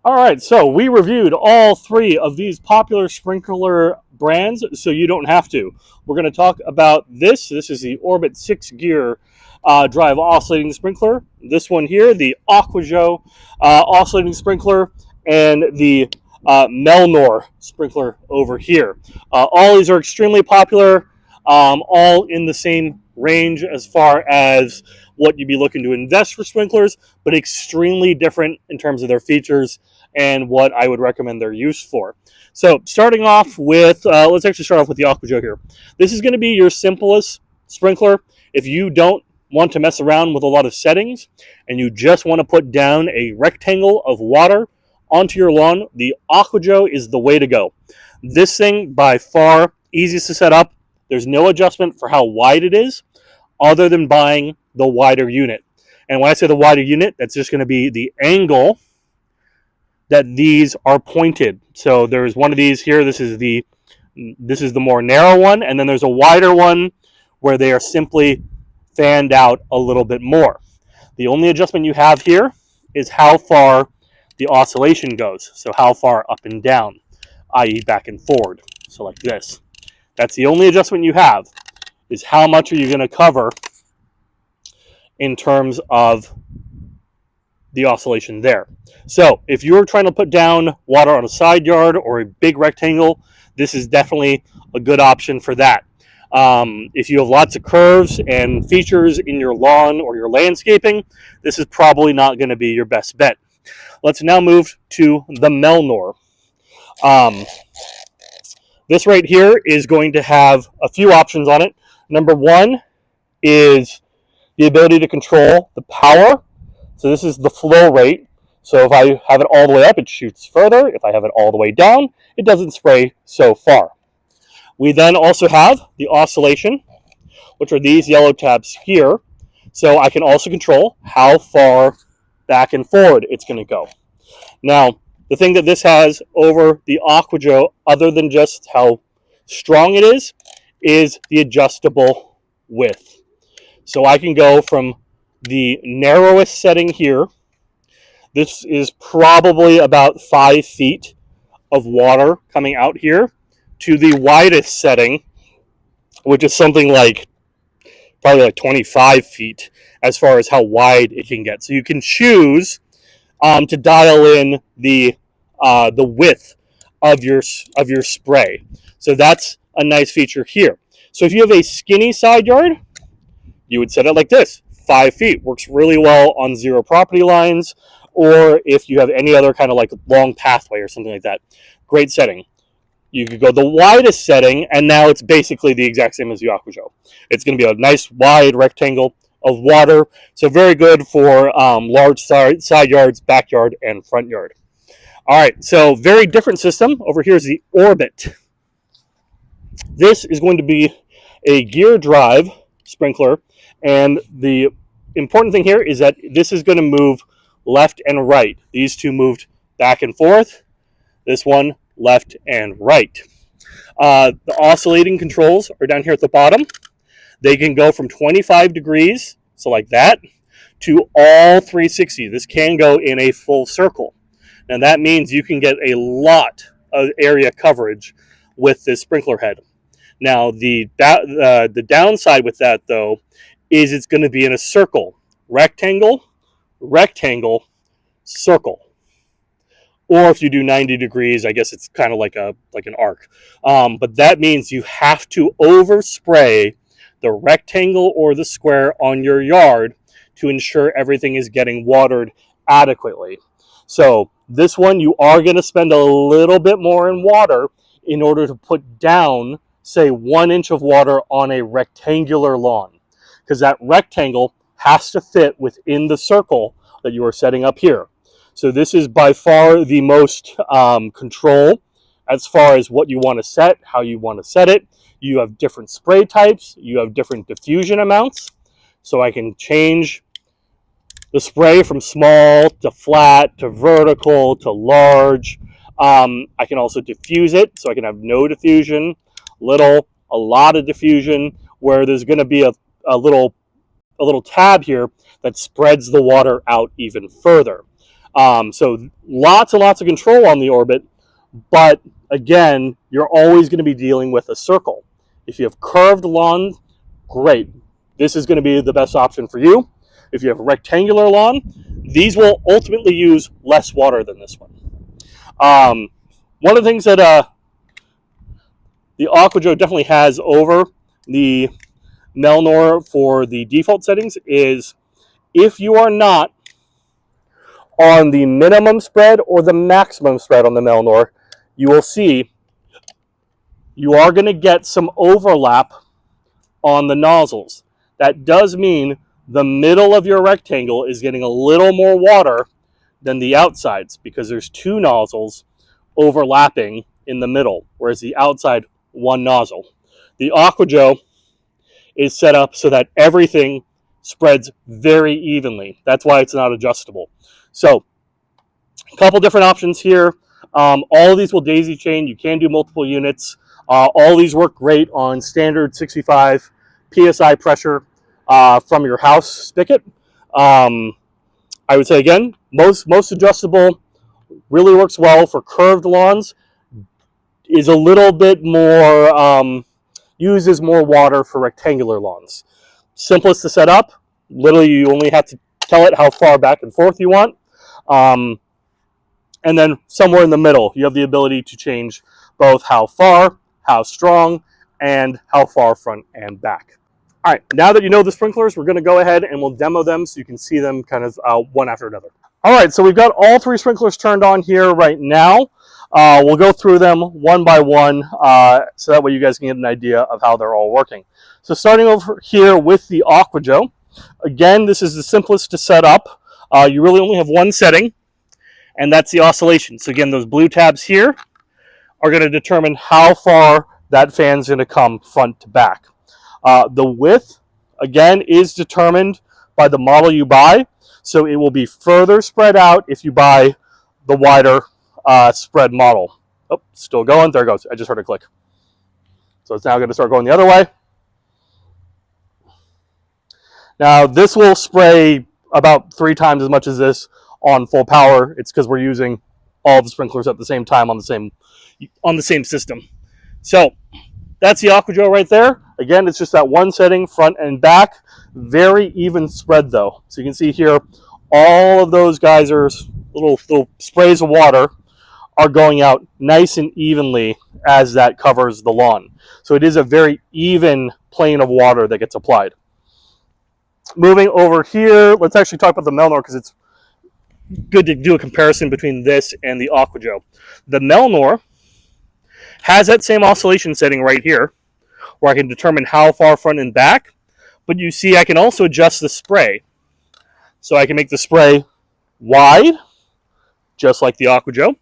All right, so we reviewed all three of these popular sprinkler brands, so you don't have to. We're going to talk about this. This is the Orbit 6-gear drive oscillating sprinkler. This one here, the Aqua oscillating sprinkler, and the Melnor sprinkler over here. All these are extremely popular, all in the same range as far as what you'd be looking to invest for sprinklers, but extremely different in terms of their features and what I would recommend their use for. So starting off with, let's actually start off with the Aqua here. This is going to be your simplest sprinkler. If you don't want to mess around with a lot of settings and you just want to put down a rectangle of water onto your lawn, the Aqua is the way to go. This thing, by far, easiest to set up. There's no adjustment for how wide it is other than buying the wider unit. And when I say the wider unit, that's just going to be the angle that these are pointed. So there's one of these here. This is the more narrow one, and then there's a wider one where they are simply fanned out a little bit more. The only adjustment you have here is how far the oscillation goes. So how far up and down, i.e. back and forward. So like this. That's the only adjustment you have, is how much are you going to cover in terms of the oscillation there. So if you're trying to put down water on a side yard or a big rectangle, this is definitely a good option for that. If you have lots of curves and features in your lawn or your landscaping, this is probably not going to be your best bet. Let's now move to the Melnor. This right here is going to have a few options on it. Number one is the ability to control the power. So this is the flow rate. So if I have it all the way up, it shoots further. If I have it all the way down, it doesn't spray so far. We then also have the oscillation, which are these yellow tabs here. So I can also control how far back and forward it's going to go. Now, the thing that this has over the Aqua, other than just how strong it is the adjustable width. So I can go from the narrowest setting here. This is probably about 5 feet of water coming out here, to the widest setting, which is something like probably like 25 feet as far as how wide it can get. So you can choose to dial in the width of your spray. So that's a nice feature here. So if you have a skinny side yard, you would set it like this. 5 feet works really well on zero property lines, or if you have any other kind of like long pathway or something like that. Great setting. You could go the widest setting, and now it's basically the exact same as the Aqua. It's going to be a nice wide rectangle of water, so very good for large side yards, backyard, and front yard. All right, so very different system. Over here is the Orbit. This is going to be a gear drive sprinkler, and the important thing here is that this is going to move left and right. These two moved back and forth. This one left and right. The oscillating controls are down here at the bottom. They can go from 25 degrees, so like that, to all 360. This can go in a full circle. Now that means you can get a lot of area coverage with this sprinkler head. Now the downside with that, though, is it's going to be in a circle. Rectangle, rectangle, circle. Or if you do 90 degrees, I guess it's kind of like an arc. But that means you have to overspray the rectangle or the square on your yard to ensure everything is getting watered adequately. So this one, you are going to spend a little bit more in water in order to put down, say, 1 inch of water on a rectangular lawn, because that rectangle has to fit within the circle that you are setting up here. So this is by far the most control as far as what you want to set, how you want to set it. You have different spray types. You have different diffusion amounts. So I can change the spray from small to flat to vertical to large. I can also diffuse it, so I can have no diffusion, little, a lot of diffusion, where there's going to be a little tab here that spreads the water out even further. So lots and lots of control on the orbit, but again, you're always going to be dealing with a circle. If you have curved lawn, great. This is going to be the best option for you. If you have a rectangular lawn, these will ultimately use less water than this one. One of the things that the AquaJoe definitely has over the Melnor for the default settings is if you are not on the minimum spread or the maximum spread on the Melnor, you will see you are going to get some overlap on the nozzles. That does mean the middle of your rectangle is getting a little more water than the outsides because there's two nozzles overlapping in the middle, whereas the outside, one nozzle. The AquaJoe is set up so that everything spreads very evenly. That's why it's not adjustable. So, a couple different options here. All of these will daisy chain. You can do multiple units. All these work great on standard 65 PSI pressure from your house spigot. I would say again, most adjustable really works well for curved lawns. Is a little bit more uses more water for rectangular lawns. Simplest to set up. Literally, you only have to tell it how far back and forth you want. And then somewhere in the middle, you have the ability to change both how far, how strong, and how far front and back. All right, now that you know the sprinklers, we're going to go ahead and we'll demo them so you can see them kind of one after another. All right, so we've got all three sprinklers turned on here right now. We'll go through them one by one so that way you guys can get an idea of how they're all working. So starting over here with the AquaJoe, again, this is the simplest to set up. You really only have one setting, and that's the oscillation. So again, those blue tabs here are going to determine how far that fan's going to come front to back. The width, again, is determined by the model you buy. So it will be further spread out if you buy the wider spread model. Oh, still going. There it goes. I just heard a click. So it's now going to start going the other way. Now, this will spray about 3 times as much as this on full power. It's because we're using all the sprinklers at the same time on the same system. So that's the AquaJoe right there. Again, it's just that one setting, front and back. Very even spread though. So you can see here, all of those geysers, little sprays of water, are going out nice and evenly as that covers the lawn. So it is a very even plane of water that gets applied. Moving over here, let's actually talk about the Melnor because it's good to do a comparison between this and the AquaJoe. The Melnor has that same oscillation setting right here where I can determine how far front and back, but you see I can also adjust the spray. So I can make the spray wide, just like the AquaJoe,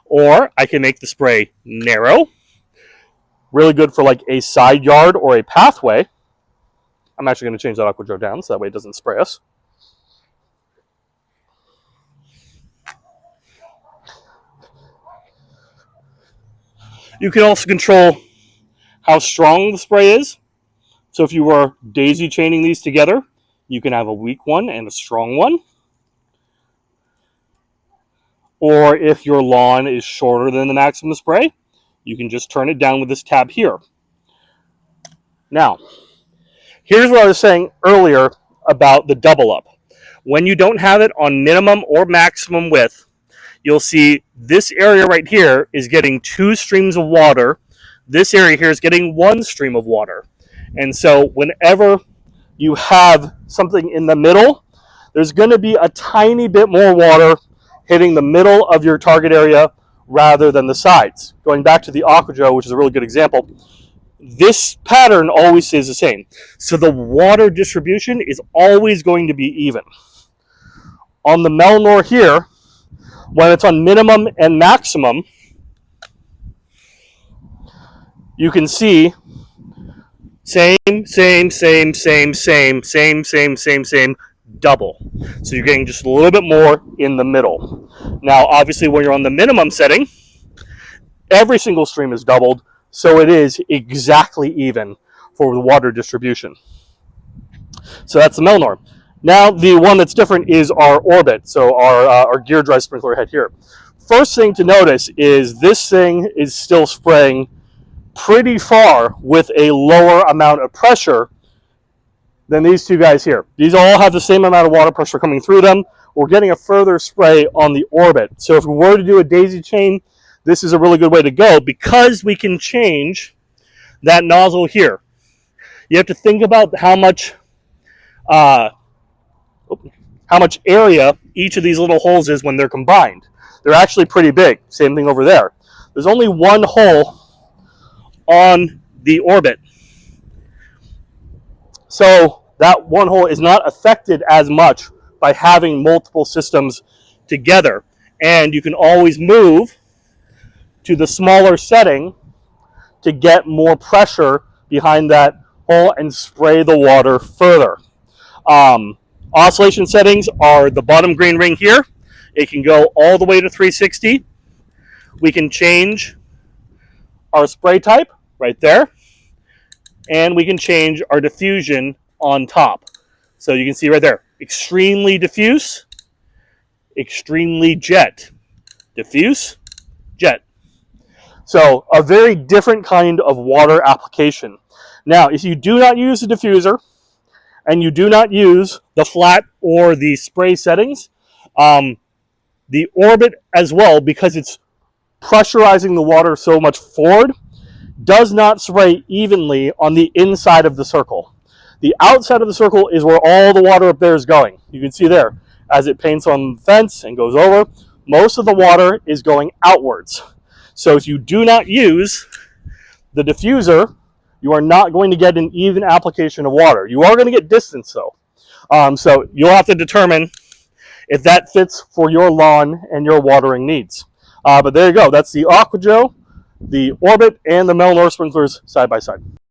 or I can make the spray narrow, really good for like a side yard or a pathway. I'm actually going to change that AquaJoe down so that way it doesn't spray us. You can also control how strong the spray is. So if you were daisy chaining these together, you can have a weak one and a strong one. Or if your lawn is shorter than the maximum spray, you can just turn it down with this tab here. Now, here's what I was saying earlier about the double up. When you don't have it on minimum or maximum width, you'll see this area right here is getting 2 streams of water. This area here is getting 1 stream of water. And so whenever you have something in the middle, there's going to be a tiny bit more water hitting the middle of your target area rather than the sides. Going back to the AquaJoe, which is a really good example, this pattern always stays the same. So the water distribution is always going to be even. On the Melnor here, when it's on minimum and maximum, you can see same, double. So you're getting just a little bit more in the middle. Now, obviously, when you're on the minimum setting, every single stream is doubled, so it is exactly even for the water distribution. So that's the Melnor. Now the one that's different is our orbit, so our gear drive sprinkler head here. First thing to notice is this thing is still spraying pretty far with a lower amount of pressure than these two guys here. These all have the same amount of water pressure coming through them. We're getting a further spray on the orbit. So if we were to do a daisy chain, this is a really good way to go because we can change that nozzle here. You have to think about how much area each of these little holes is when they're combined. They're actually pretty big. Same thing over there. There's only one hole on the orbit. So that one hole is not affected as much by having multiple systems together. And you can always move to the smaller setting to get more pressure behind that hole and spray the water further. Oscillation settings are the bottom green ring here. It can go all the way to 360. We can change our spray type right there. And we can change our diffusion on top. So you can see right there, extremely diffuse, extremely jet, diffuse, jet. So a very different kind of water application. Now, if you do not use the diffuser and you do not use the flat or the spray settings, the orbit as well, because it's pressurizing the water so much forward, does not spray evenly on the inside of the circle. The outside of the circle is where all the water up there is going. You can see there, as it paints on the fence and goes over, most of the water is going outwards. So if you do not use the diffuser, you are not going to get an even application of water. You are going to get distance though. So you'll have to determine if that fits for your lawn and your watering needs. But there you go. That's the Aqua, the Orbit, and the Melanor sprinklers side by side.